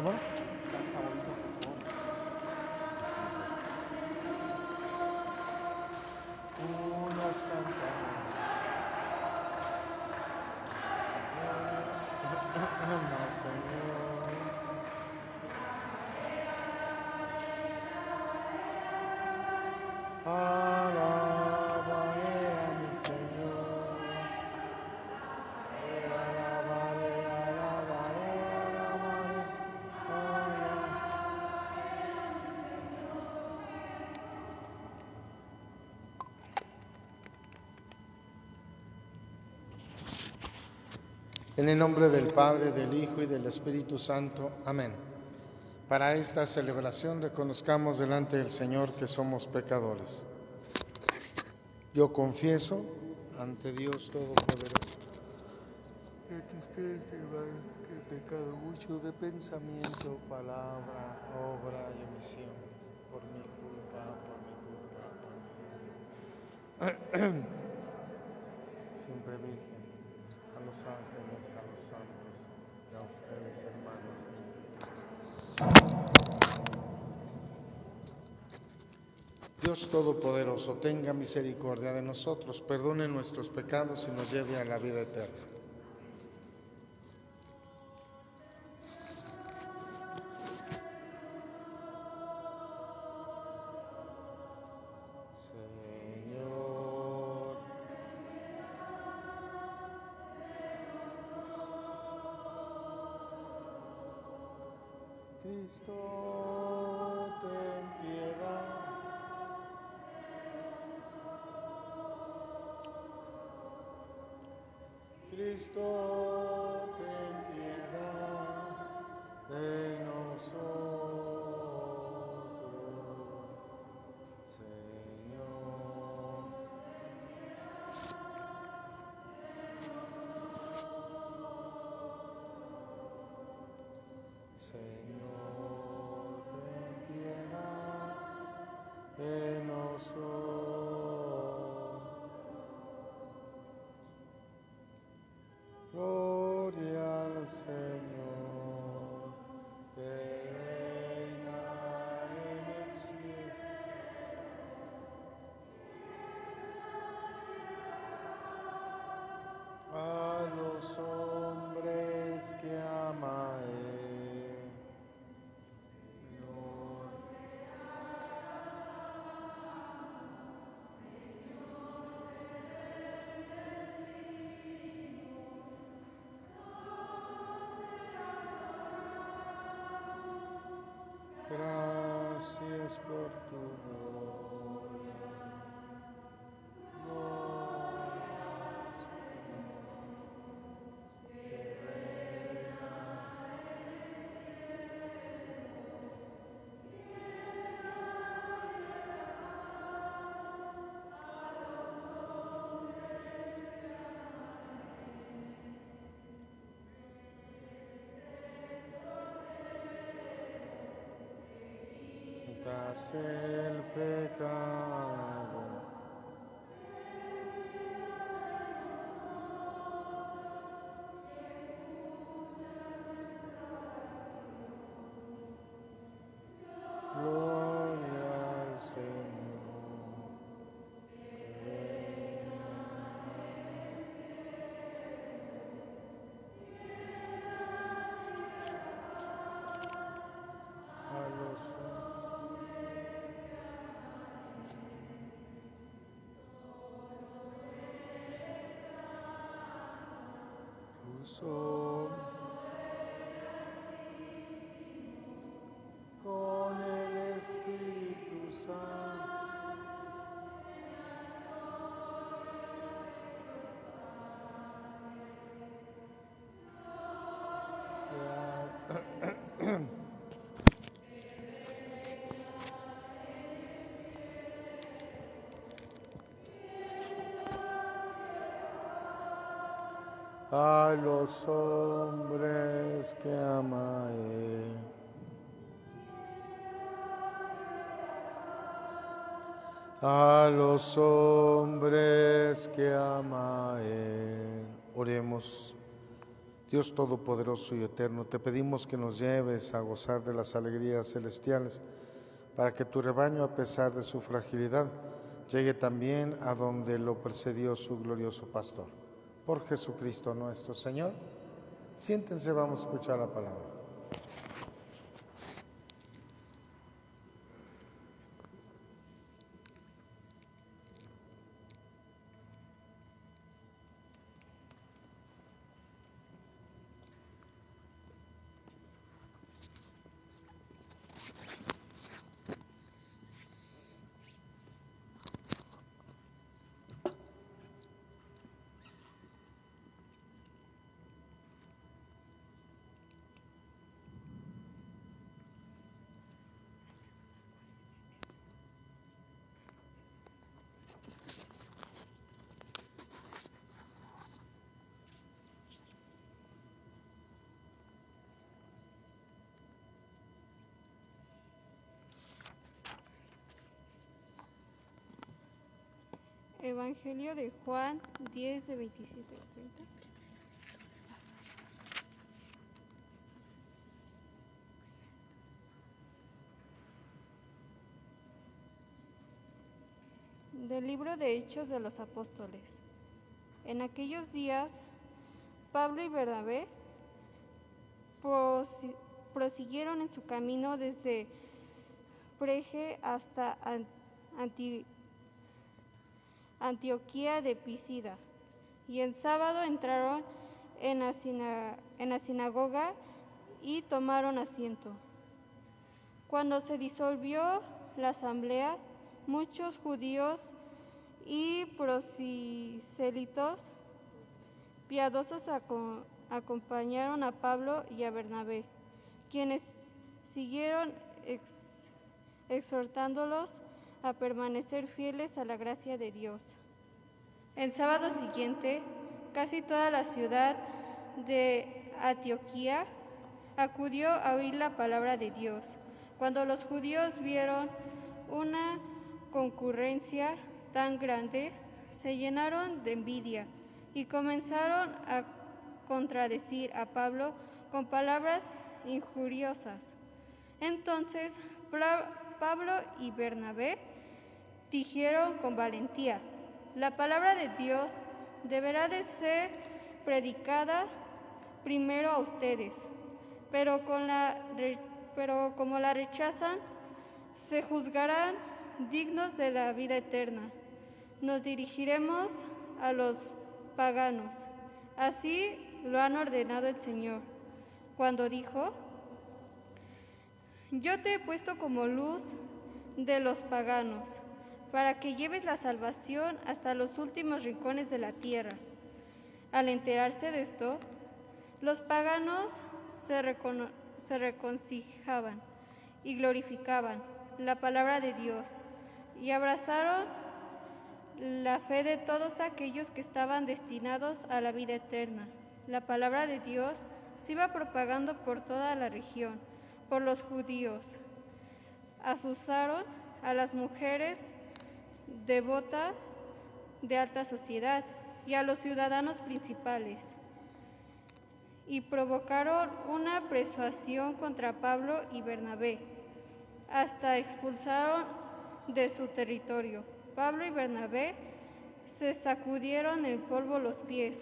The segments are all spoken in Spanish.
¿Cómo? Unos cantamos. Al Señor. Alabaré a mi Señor. Alabaré, alabaré, alabaré, En el nombre del Padre, del Hijo y del Espíritu Santo. Amén. Para esta celebración reconozcamos delante del Señor que somos pecadores. Yo confieso ante Dios Todopoderoso que he pecado mucho de pensamiento, palabra, obra y omisión, por mi culpa. Siempre Virgen, a los ángeles, a los santos, y a ustedes, hermanos míos. Dios Todopoderoso, tenga misericordia de nosotros, perdone nuestros pecados y nos lleve a la vida eterna. Señor, Cristo, ten piedad. Cristo, ten piedad de nosotros, Señor. Señor, ten piedad de nosotros. Gloria al Señor, que reina en el cielo. A los hombres que ama Él. Gracias por tu gloria. Quitas el pecado. Gloria al Señor. A los con el Espíritu Santo. A los hombres que ama Él. A los hombres que ama Él. Oremos. Dios Todopoderoso y Eterno, te pedimos que nos lleves a gozar de las alegrías celestiales, para que tu rebaño, a pesar de su fragilidad, llegue también a donde lo precedió su glorioso pastor. Por Jesucristo nuestro Señor. Siéntense, vamos a escuchar la palabra. Evangelio de Juan 10, de 27 a 30. Del libro de Hechos de los Apóstoles. En aquellos días, Pablo y Bernabé prosiguieron en su camino desde Perge hasta Antioquía de Pisidia, y el sábado entraron en la sinagoga y tomaron asiento. Cuando se disolvió la asamblea, muchos judíos y proselitos piadosos acompañaron a Pablo y a Bernabé, quienes siguieron exhortándolos a permanecer fieles a la gracia de Dios. El sábado siguiente, casi toda la ciudad de Antioquía acudió a oír la palabra de Dios. Cuando los judíos vieron una concurrencia tan grande, se llenaron de envidia y comenzaron a contradecir a Pablo con palabras injuriosas. Entonces Pablo y Bernabé dijeron con valentía: la palabra de Dios deberá de ser predicada primero a ustedes, pero como la rechazan, se juzgarán dignos de la vida eterna. Nos dirigiremos a los paganos. Así lo han ordenado el Señor, cuando dijo: yo te he puesto como luz de los paganos, para que lleves la salvación hasta los últimos rincones de la tierra. Al enterarse de esto, los paganos se regocijaban y glorificaban la palabra de Dios, y abrazaron la fe de todos aquellos que estaban destinados a la vida eterna. La palabra de Dios se iba propagando por toda la región. Por los judíos asusaron a las mujeres devotas de alta sociedad y a los ciudadanos principales, y provocaron una persuasión contra Pablo y Bernabé, hasta expulsaron de su territorio. Pablo y Bernabé se sacudieron el polvo los pies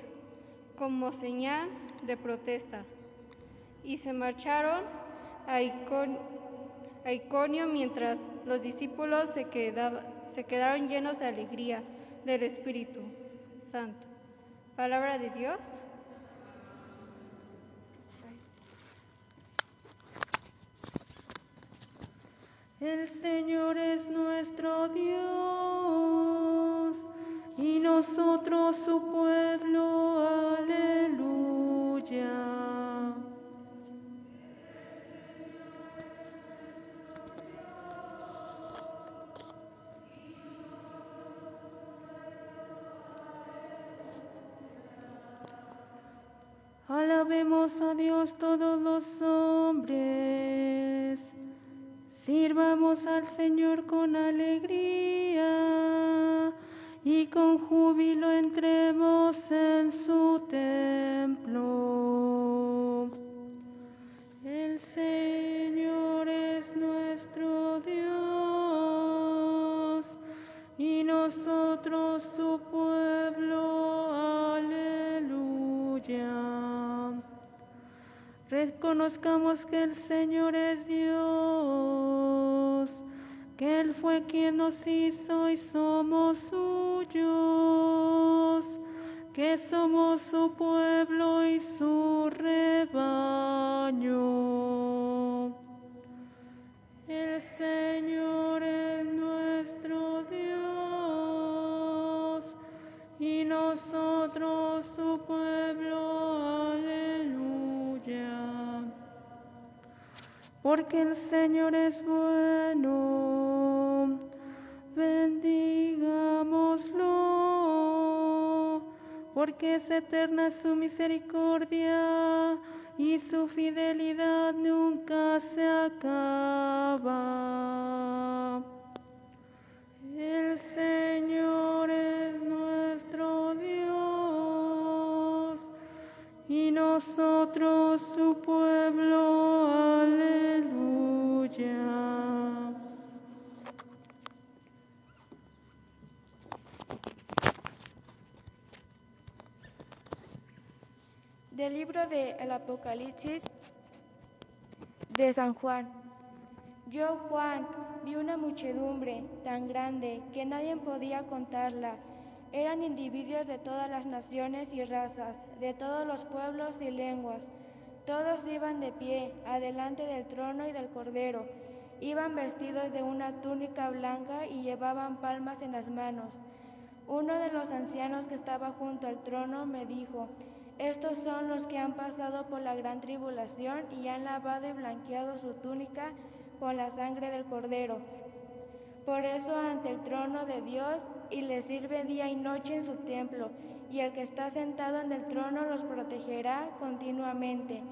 como señal de protesta y se marcharon a Iconio, mientras los discípulos se quedaron llenos de alegría del Espíritu Santo. Palabra de Dios. El Señor es nuestro Dios y nosotros su pueblo. Aleluya. Alabemos a Dios todos los hombres. Sirvamos al Señor con alegría y con júbilo entremos en su templo. reconozcamos que el Señor es Dios, que Él fue quien nos hizo y somos suyos, que somos su pueblo y su rebaño. El Señor es nuestro Dios y nosotros su pueblo. Aleluya. Porque el Señor es bueno, bendigámoslo, porque es eterna su misericordia y su fidelidad nunca se acaba. El Señor es nuestro Dios y nosotros su pueblo. Aleluya. Del libro del Apocalipsis de San Juan. Yo, Juan, vi una muchedumbre tan grande que nadie podía contarla. Eran individuos de todas las naciones y razas, de todos los pueblos y lenguas. Todos iban de pie, adelante del trono y del Cordero. Iban vestidos de una túnica blanca y llevaban palmas en las manos. Uno de los ancianos que estaba junto al trono me dijo: estos son los que han pasado por la gran tribulación y han lavado y blanqueado su túnica con la sangre del Cordero. Por eso ante el trono de Dios y le sirve día y noche en su templo, y el que está sentado en el trono los protegerá continuamente.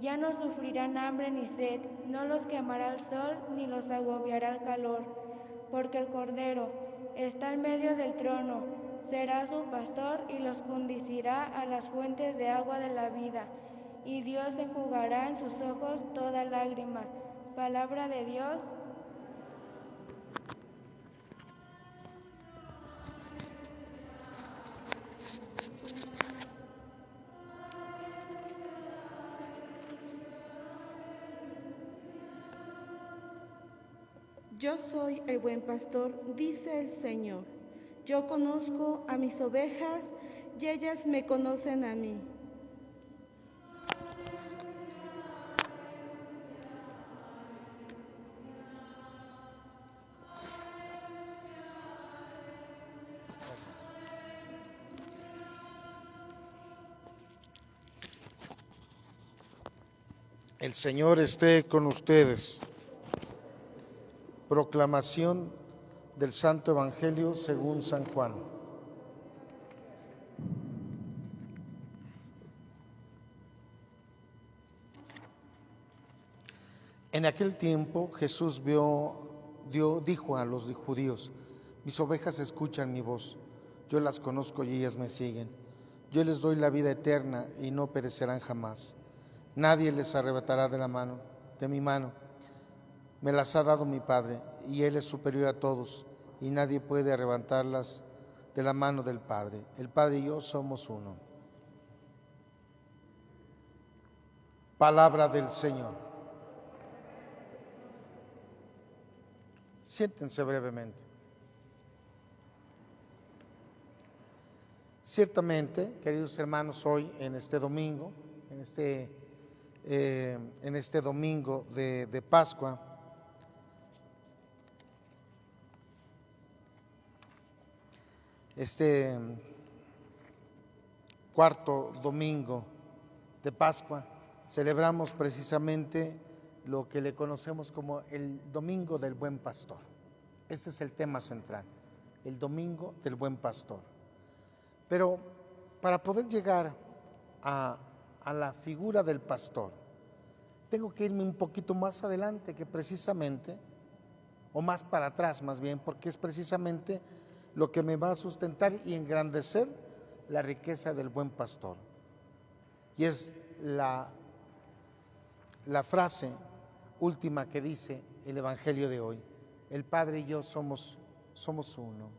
Ya no sufrirán hambre ni sed, no los quemará el sol ni los agobiará el calor, porque el Cordero está en medio del trono. Será su pastor y los conducirá a las fuentes de agua de la vida, y Dios enjugará en sus ojos toda lágrima. Palabra de Dios. Yo soy el buen pastor, dice el Señor. Yo conozco a mis ovejas y ellas me conocen a mí. El Señor esté con ustedes. Proclamación del Santo Evangelio según San Juan. En aquel tiempo Jesús dijo a los judíos: mis ovejas escuchan mi voz, yo las conozco y ellas me siguen. Yo les doy la vida eterna y no perecerán jamás. Nadie les arrebatará de mi mano. Me las ha dado mi Padre, y Él es superior a todos, y nadie puede arrebatarlas de la mano del Padre. El Padre y yo somos uno. Palabra del Señor. Siéntense brevemente. Ciertamente, queridos hermanos, hoy en este domingo, en este domingo de Pascua, este cuarto domingo de Pascua, celebramos precisamente lo que le conocemos como el Domingo del Buen Pastor. Ese es el tema central, el Domingo del Buen Pastor. Pero para poder llegar a la figura del pastor, tengo que irme un poquito más adelante que precisamente, o más para atrás más bien, porque es precisamente lo que me va a sustentar y engrandecer la riqueza del buen pastor. Y es la frase última que dice el Evangelio de hoy: el Padre y yo somos uno.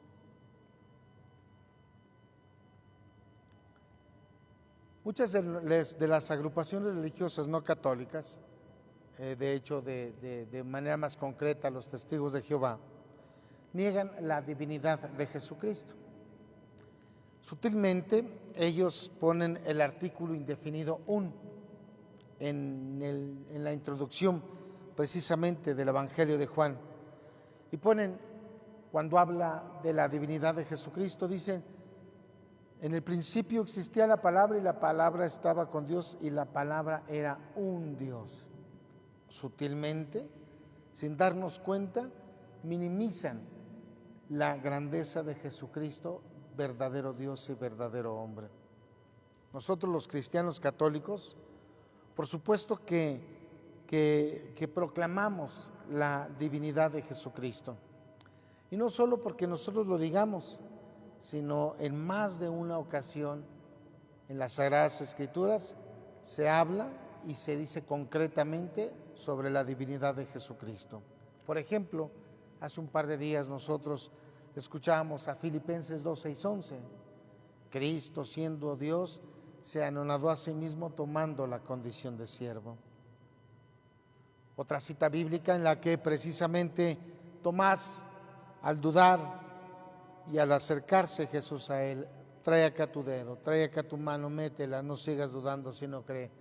Muchas de las agrupaciones religiosas no católicas, de hecho de manera más concreta los testigos de Jehová, niegan la divinidad de Jesucristo. Sutilmente ellos ponen el artículo indefinido un en la introducción precisamente del Evangelio de Juan, y ponen, cuando habla de la divinidad de Jesucristo, dicen: en el principio existía la palabra y la palabra estaba con Dios y la palabra era un Dios. Sutilmente, sin darnos cuenta, minimizan la grandeza de Jesucristo, verdadero Dios y verdadero hombre. Nosotros los cristianos católicos, por supuesto que proclamamos la divinidad de Jesucristo. Y no solo porque nosotros lo digamos, sino en más de una ocasión en las Sagradas Escrituras se habla y se dice concretamente sobre la divinidad de Jesucristo. Por ejemplo, hace un par de días nosotros escuchábamos a Filipenses 2, 6, 11. Cristo, siendo Dios, se anonadó a sí mismo tomando la condición de siervo. Otra cita bíblica en la que precisamente Tomás, al dudar y al acercarse Jesús a él: trae acá tu dedo, trae acá tu mano, métela, no sigas dudando, sino cree.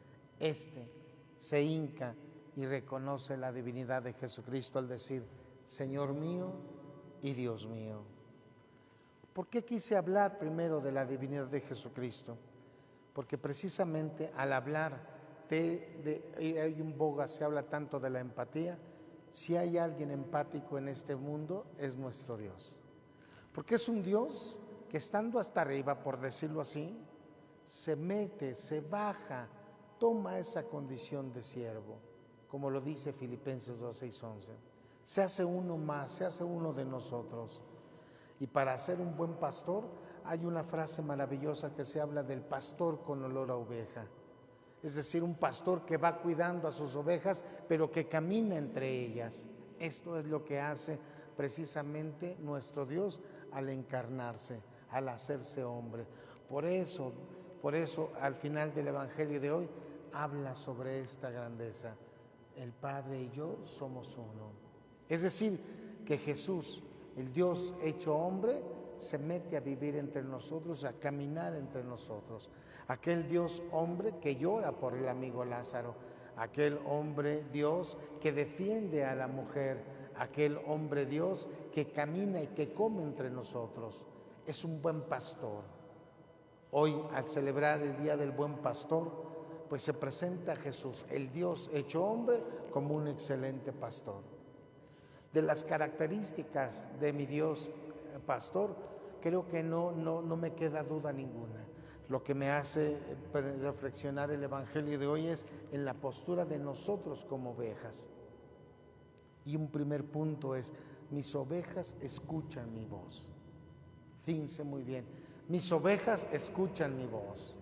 Se hinca y reconoce la divinidad de Jesucristo al decir: Señor mío y Dios mío. ¿Por qué quise hablar primero de la divinidad de Jesucristo? Porque precisamente al hablar hay un boga, se habla tanto de la empatía. Si hay alguien empático en este mundo, es nuestro Dios. Porque es un Dios que, estando hasta arriba, por decirlo así, se mete, se baja, toma esa condición de siervo, como lo dice Filipenses 2, 6, 11. Se hace uno más, se hace uno de nosotros. Y para ser un buen pastor, hay una frase maravillosa que se habla del pastor con olor a oveja. Es decir, un pastor que va cuidando a sus ovejas, pero que camina entre ellas. Esto es lo que hace precisamente nuestro Dios al encarnarse, al hacerse hombre. Por eso, al final del Evangelio de hoy, habla sobre esta grandeza. El Padre y yo somos uno. Es decir, que Jesús, el Dios hecho hombre, se mete a vivir entre nosotros, a caminar entre nosotros. Aquel Dios hombre que llora por el amigo Lázaro, aquel hombre Dios que defiende a la mujer, aquel hombre Dios que camina y que come entre nosotros. Es un buen pastor. Hoy, al celebrar el Día del Buen Pastor, pues se presenta a Jesús, el Dios hecho hombre, como un excelente pastor. De las características de mi Dios pastor, creo que no me queda duda ninguna. Lo que me hace reflexionar el Evangelio de hoy es en la postura de nosotros como ovejas. Y un primer punto es: mis ovejas escuchan mi voz. Fíjense muy bien, mis ovejas escuchan mi voz.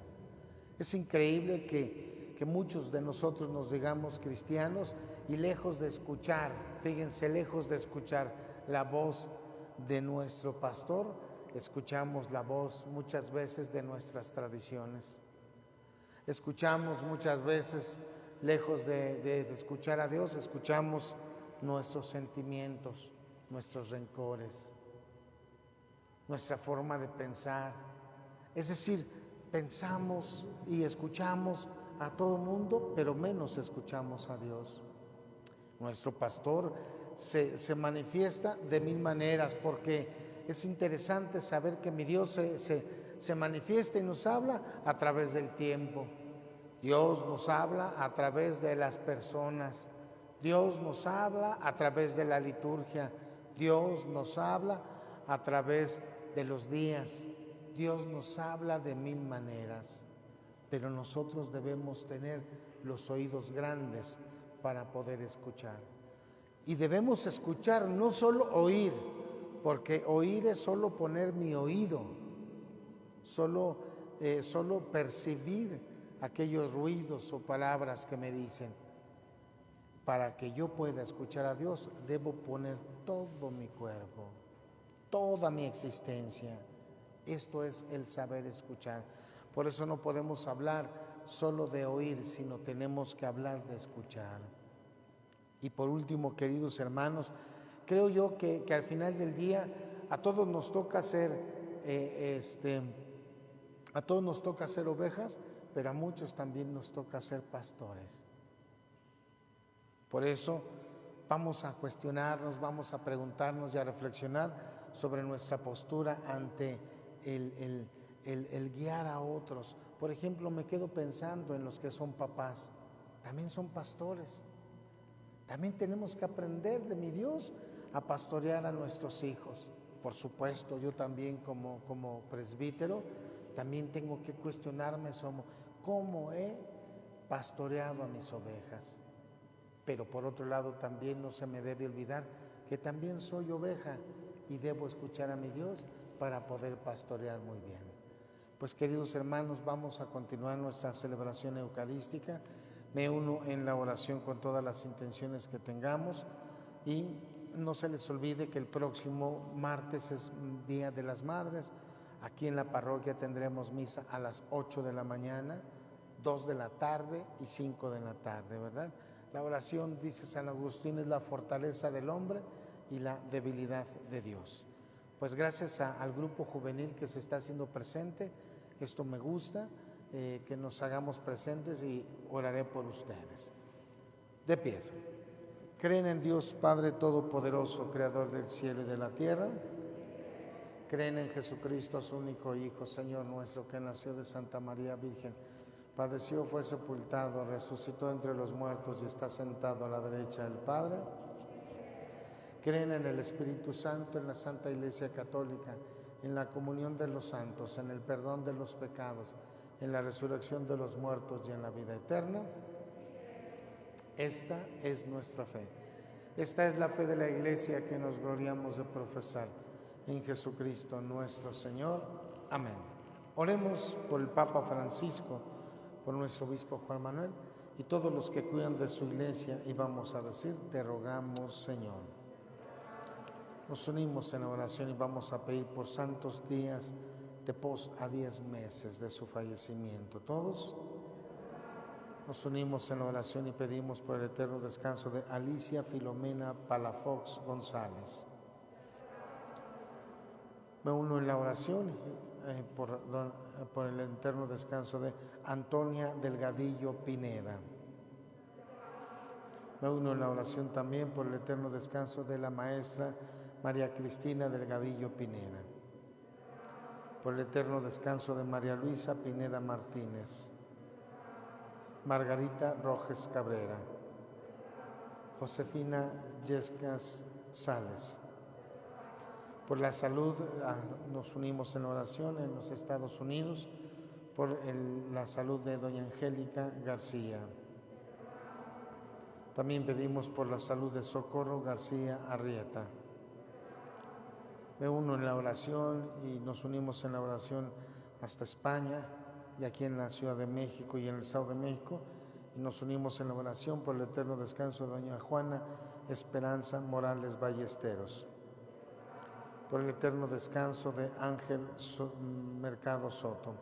Es increíble que muchos de nosotros nos digamos cristianos y lejos de escuchar, fíjense, lejos de escuchar la voz de nuestro pastor, escuchamos la voz muchas veces de nuestras tradiciones. Escuchamos muchas veces, lejos de escuchar a Dios, escuchamos nuestros sentimientos, nuestros rencores, nuestra forma de pensar. Es decir, pensamos y escuchamos a todo mundo, pero menos escuchamos a Dios. Nuestro pastor se manifiesta de mil maneras, porque es interesante saber que mi Dios se manifiesta y nos habla a través del tiempo. Dios nos habla a través de las personas. Dios nos habla a través de la liturgia. Dios nos habla a través de los días. Dios nos habla de mil maneras. Pero nosotros debemos tener los oídos grandes para poder escuchar. Y debemos escuchar, no solo oír, porque oír es solo poner mi oído, solo percibir aquellos ruidos o palabras que me dicen. Para que yo pueda escuchar a Dios, debo poner todo mi cuerpo, toda mi existencia. Esto es el saber escuchar. Por eso no podemos hablar solo de oír, sino tenemos que hablar de escuchar. Y por último, queridos hermanos, creo yo que al final del día a todos nos toca ser ovejas, pero a muchos también nos toca ser pastores. Por eso vamos a cuestionarnos, vamos a preguntarnos y a reflexionar sobre nuestra postura ante el guiar a otros. Por ejemplo, me quedo pensando en los que son papás, también son pastores. También tenemos que aprender de mi Dios a pastorear a nuestros hijos. Por supuesto, yo también como presbítero, también tengo que cuestionarme sobre cómo he pastoreado a mis ovejas. Pero por otro lado, también no se me debe olvidar que también soy oveja y debo escuchar a mi Dios para poder pastorear muy bien. Pues queridos hermanos, vamos a continuar nuestra celebración eucarística. Me uno en la oración con todas las intenciones que tengamos y no se les olvide que el próximo martes es Día de las Madres. Aquí en la parroquia tendremos misa a las 8 de la mañana, 2 de la tarde y 5 de la tarde, ¿verdad? La oración, dice San Agustín, es la fortaleza del hombre y la debilidad de Dios. Pues gracias al grupo juvenil que se está haciendo presente, esto me gusta, que nos hagamos presentes y oraré por ustedes. De pie. ¿Creen en Dios Padre Todopoderoso, Creador del cielo y de la tierra? ¿Creen en Jesucristo, su único Hijo, Señor nuestro, que nació de Santa María Virgen, padeció, fue sepultado, resucitó entre los muertos y está sentado a la derecha del Padre? ¿Creen en el Espíritu Santo, en la Santa Iglesia Católica, en la comunión de los santos, en el perdón de los pecados, en la resurrección de los muertos y en la vida eterna? Esta es nuestra fe. Esta es la fe de la Iglesia que nos gloriamos de profesar en Jesucristo nuestro Señor. Amén. Oremos por el Papa Francisco, por nuestro obispo Juan Manuel y todos los que cuidan de su Iglesia, y vamos a decir: te rogamos, Señor. Nos unimos en la oración y vamos a pedir por santos días de pos a 10 meses de su fallecimiento. Todos nos unimos en la oración y pedimos por el eterno descanso de Alicia Filomena Palafox González. Me uno en la oración por el eterno descanso de Antonia Delgadillo Pineda. Me uno en la oración también por el eterno descanso de la maestra María Cristina Delgadillo Pineda. Por el eterno descanso de María Luisa Pineda Martínez, Margarita Rojes Cabrera, Josefina Yescas Sales. Por la salud nos unimos en oración en los Estados Unidos, por la salud de doña Angélica García. También pedimos por la salud de Socorro García Arrieta. Me uno en la oración y nos unimos en la oración hasta España y aquí en la Ciudad de México y en el Estado de México, y nos unimos en la oración por el eterno descanso de doña Juana Esperanza Morales Ballesteros, por el eterno descanso de Ángel Mercado Soto,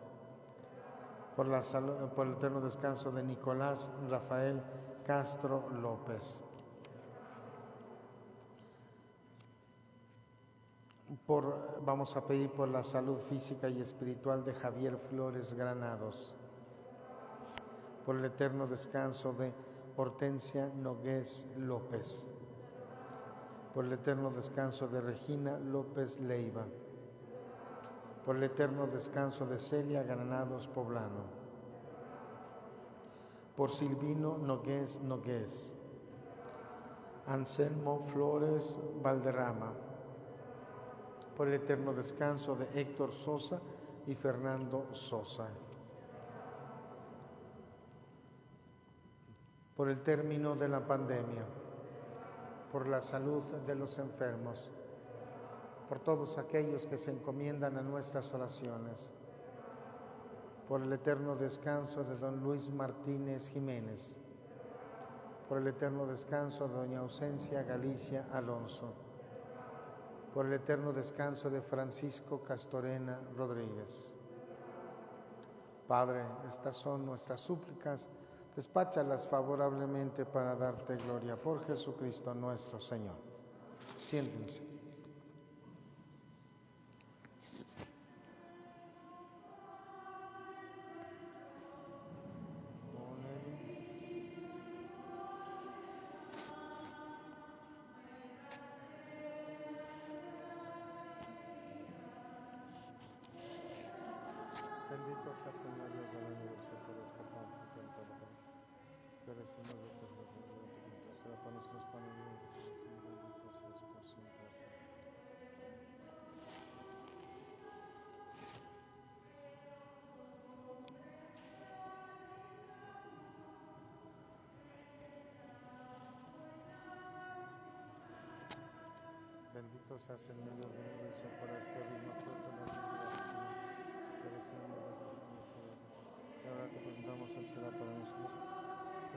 por el eterno descanso de Nicolás Rafael Castro López, vamos a pedir por la salud física y espiritual de Javier Flores Granados, por el eterno descanso de Hortensia Nogués López, por el eterno descanso de Regina López Leiva, por el eterno descanso de Celia Granados Poblano, por Silvino Nogués Nogués, Anselmo Flores Valderrama, por el eterno descanso de Héctor Sosa y Fernando Sosa, por el término de la pandemia, por la salud de los enfermos, por todos aquellos que se encomiendan a nuestras oraciones, por el eterno descanso de don Luis Martínez Jiménez, por el eterno descanso de doña Ausencia Galicia Alonso, por el eterno descanso de Francisco Castorena Rodríguez, Padre, estas son nuestras súplicas, despáchalas favorablemente para darte gloria por Jesucristo nuestro Señor. Siéntense. Bendito sea Señor Dios del universo por este pan fruto del todo pan. Que recibimos de tu presencia, será para nuestros panes por siempre. Bendito sea Señor Dios del universo por este digno fruto de nuestra vida. Y ahora te presentamos el será para nosotros.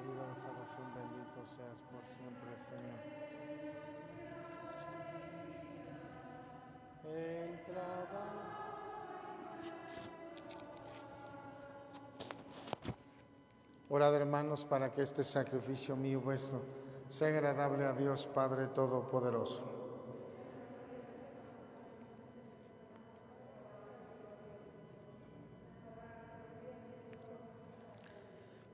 Vida de salvación, bendito seas por siempre, Señor. El trabajo. Orad, hermanos, para que este sacrificio mío y vuestro sea agradable a Dios Padre Todopoderoso.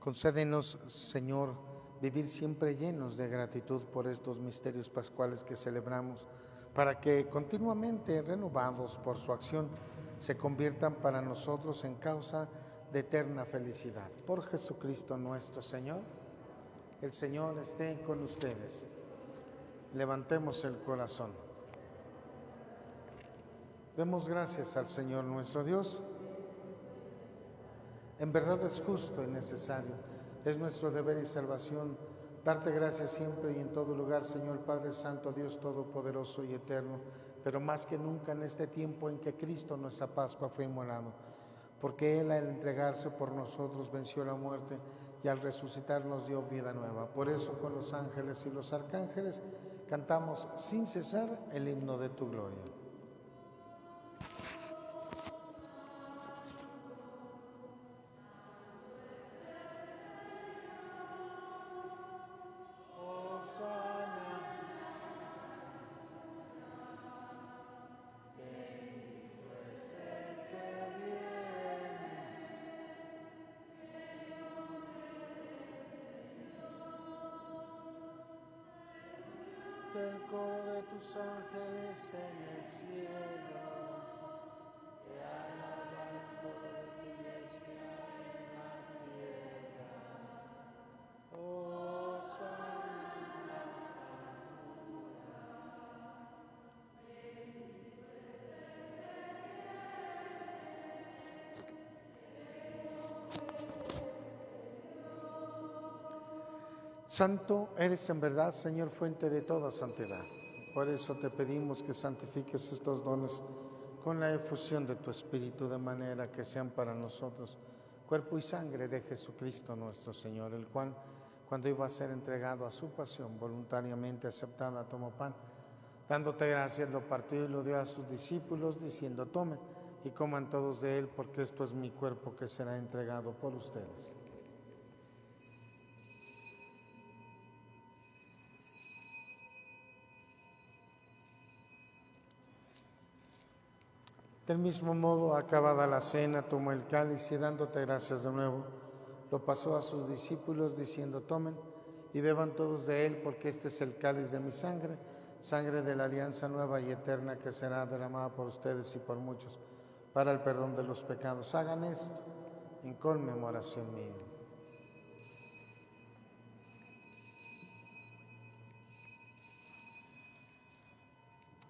Concédenos, Señor, vivir siempre llenos de gratitud por estos misterios pascuales que celebramos, para que continuamente renovados por su acción se conviertan para nosotros en causa de eterna felicidad. Por Jesucristo nuestro Señor. El Señor esté con ustedes. Levantemos el corazón. Demos gracias al Señor nuestro Dios. En verdad es justo y necesario, es nuestro deber y salvación darte gracias siempre y en todo lugar, Señor Padre Santo, Dios Todopoderoso y Eterno, pero más que nunca en este tiempo en que Cristo, nuestra Pascua, fue inmolado, porque Él al entregarse por nosotros venció la muerte y al resucitar nos dio vida nueva. Por eso con los ángeles y los arcángeles cantamos sin cesar el himno de tu gloria. Del coro de tus ángeles en el cielo, te alaba el coro de tu iglesia en la tierra. Oh, Santa, Santo eres en verdad, Señor, fuente de toda santidad. Por eso te pedimos que santifiques estos dones con la efusión de tu Espíritu, de manera que sean para nosotros cuerpo y sangre de Jesucristo nuestro Señor, el cual, cuando iba a ser entregado a su pasión, voluntariamente aceptada, tomó pan. Dándote gracias, lo partió y lo dio a sus discípulos, diciendo: tomen y coman todos de él, porque esto es mi cuerpo que será entregado por ustedes. Del mismo modo, acabada la cena, tomó el cáliz y dándote gracias de nuevo, lo pasó a sus discípulos diciendo: tomen y beban todos de él, porque este es el cáliz de mi sangre, sangre de la alianza nueva y eterna que será derramada por ustedes y por muchos para el perdón de los pecados. Hagan esto en conmemoración mía.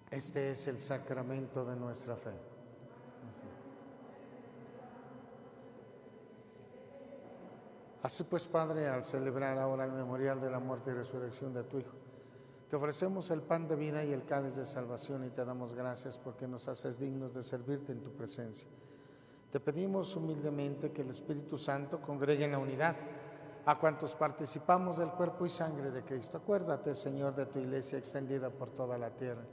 Este es el sacramento de nuestra fe. Así pues, Padre, al celebrar ahora el memorial de la muerte y resurrección de tu Hijo, te ofrecemos el pan de vida y el cáliz de salvación y te damos gracias porque nos haces dignos de servirte en tu presencia. Te pedimos humildemente que el Espíritu Santo congregue en la unidad a cuantos participamos del cuerpo y sangre de Cristo. Acuérdate, Señor, de tu iglesia extendida por toda la tierra,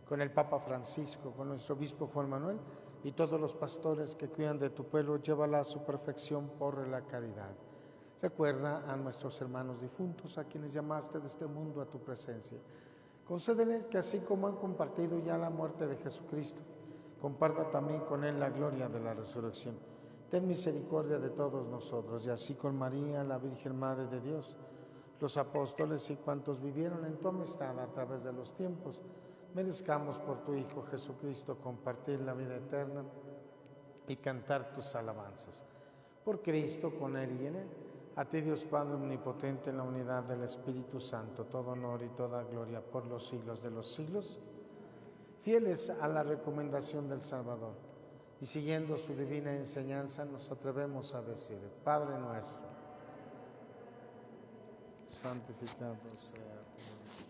con el Papa Francisco, con nuestro obispo Juan Manuel y todos los pastores que cuidan de tu pueblo, llévala a su perfección por la caridad. Recuerda a nuestros hermanos difuntos, a quienes llamaste de este mundo a tu presencia. Concédeles que así como han compartido ya la muerte de Jesucristo, comparta también con él la gloria de la resurrección. Ten misericordia de todos nosotros, y así con María, la Virgen Madre de Dios, los apóstoles y cuantos vivieron en tu amistad a través de los tiempos, merezcamos por tu Hijo Jesucristo compartir la vida eterna y cantar tus alabanzas. Por Cristo, con él y en él, a ti Dios Padre omnipotente, en la unidad del Espíritu Santo, todo honor y toda gloria por los siglos de los siglos. Fieles a la recomendación del Salvador y siguiendo su divina enseñanza, nos atrevemos a decir: Padre nuestro, santificado sea tu nombre,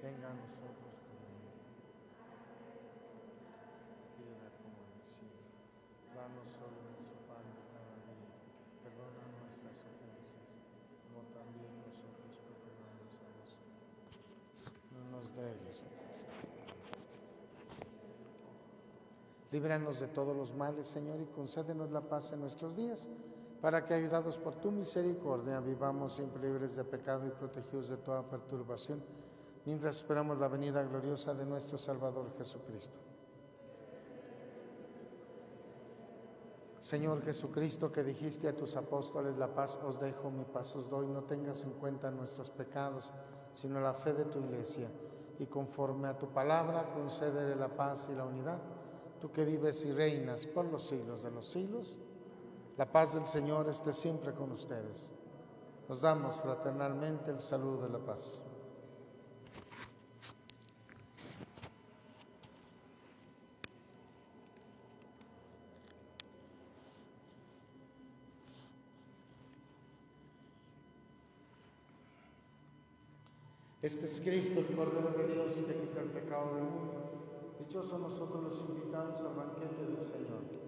venga a nosotros tu reino, tierra como en el cielo. Danos hoy nuestro pan de cada día, perdona nuestras ofensas, como también nosotros perdonamos a los otros. No nos dejes. Líbranos de todos los males, Señor, y concédenos la paz en nuestros días, para que, ayudados por tu misericordia, vivamos siempre libres de pecado y protegidos de toda perturbación, mientras esperamos la venida gloriosa de nuestro Salvador Jesucristo. Señor Jesucristo, que dijiste a tus apóstoles: la paz os dejo, mi paz os doy, no tengas en cuenta nuestros pecados, sino la fe de tu Iglesia, y conforme a tu palabra, concédele la paz y la unidad. Tú que vives y reinas por los siglos de los siglos, la paz del Señor esté siempre con ustedes. Nos damos fraternalmente el saludo de la paz. Este es Cristo, el Cordero de Dios, que quita el pecado del mundo. Dichosos nosotros los invitados al banquete del Señor.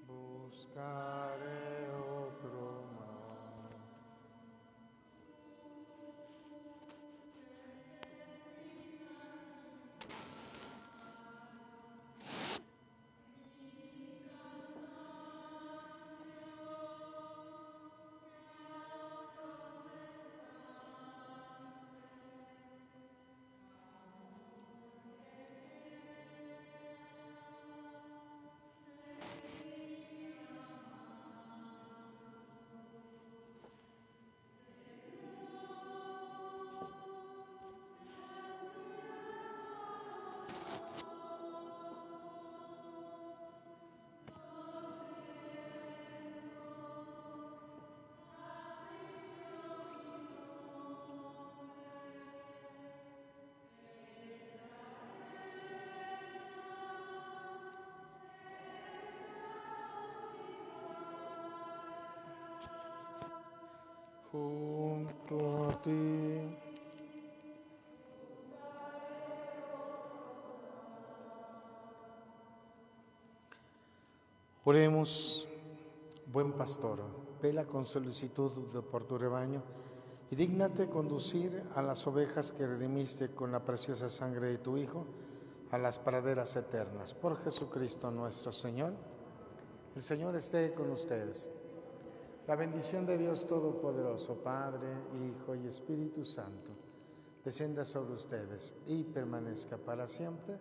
Buscaré otro mar. junto a ti. Oremos, buen pastor, vela con solicitud por tu rebaño y dígnate conducir a las ovejas que redimiste con la preciosa sangre de tu Hijo a las praderas eternas. Por Jesucristo nuestro Señor. El Señor esté con ustedes. La bendición de Dios Todopoderoso, Padre, Hijo y Espíritu Santo, descienda sobre ustedes y permanezca para siempre.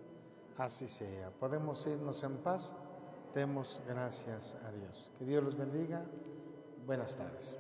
Así sea. Podemos irnos en paz. Demos gracias a Dios. Que Dios los bendiga. Buenas tardes.